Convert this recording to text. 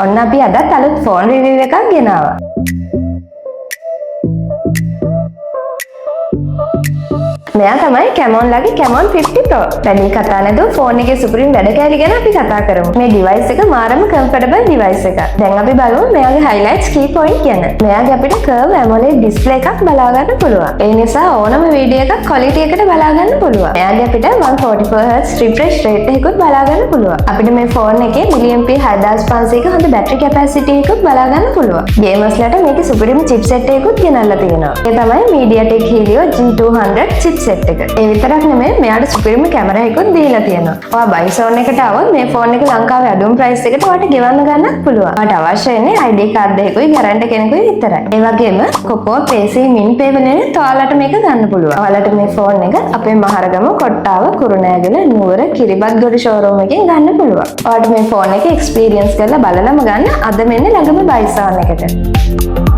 ඔන්න අපි අදත් අලුත් ෆෝන් රිවිව් එකක් ගෙනාවා. මෙයා තමයි Camon ලගේ Camon 50 Pro. වැඩි කතා නැතුව ෆෝන් එකේ සුපිරිම වැඩ කැලි ගැන අපි කතා කරමු. මේ ඩිවයිස් එක මාරම කම්ෆර්ටබල් ඩිවයිස් එකක්. දැන් අපි බලමු මෙයාගේ highlights key point ගැන. මෙයාගේ අපිට curve AMOLED display එකක් බලා ගන්න පුළුවන්. ඒ නිසා ඕනම වීඩියෝ එකක් quality එකට බලා ගන්න පුළුවන්. මෙයාගේ අපිට 144Hz refresh rate එකකුත් බලා ගන්න පුළුවන්. අපිට මේ ෆෝන් එකේ milliamp 6500ක හොඳ battery capacity එකකුත් බලා ගන්න පුළුවන්. ගේමර්ස්ලට මේකේ සුපිරිම chipset එකකුත් ගෙනල්ලා තියෙනවා. ඒ තමයි MediaTek Helio G200 chipset එක. ඒ විතරක් නෙමෙයි මෙයාට සුපිරිම කැමරා එකකුත් දීලා තියෙනවා. ඔයා බයිසෝන් එකට આવොත් මේ ෆෝන් එක ලංකාවේ අඩුම ප්‍රයිස් එකට ඔයාට ගෙවන්න ගන්නත් පුළුවන්. ඔයාට අවශ්‍ය වෙන්නේ ID කාඩ් එකකුයි ගැරන්ටි කෙනෙකුයි විතරයි. ඒ වගේම Coco PC Min Pay වලින් ඔයාලට මේක ගන්න පුළුවන්. ඔයාලට මේ ෆෝන් එක අපේ මහරගම කොට්ටාව කුරුණෑගල නුවර කිරිබත්ගොඩ ෂෝරූම් එකෙන් ගන්න පුළුවන්. ඔයාට මේ ෆෝන් එක එක්ස්පීරියන්ස් කරලා බලලම ගන්න අද මෙන්න ළඟම බයිසෝන් එකට.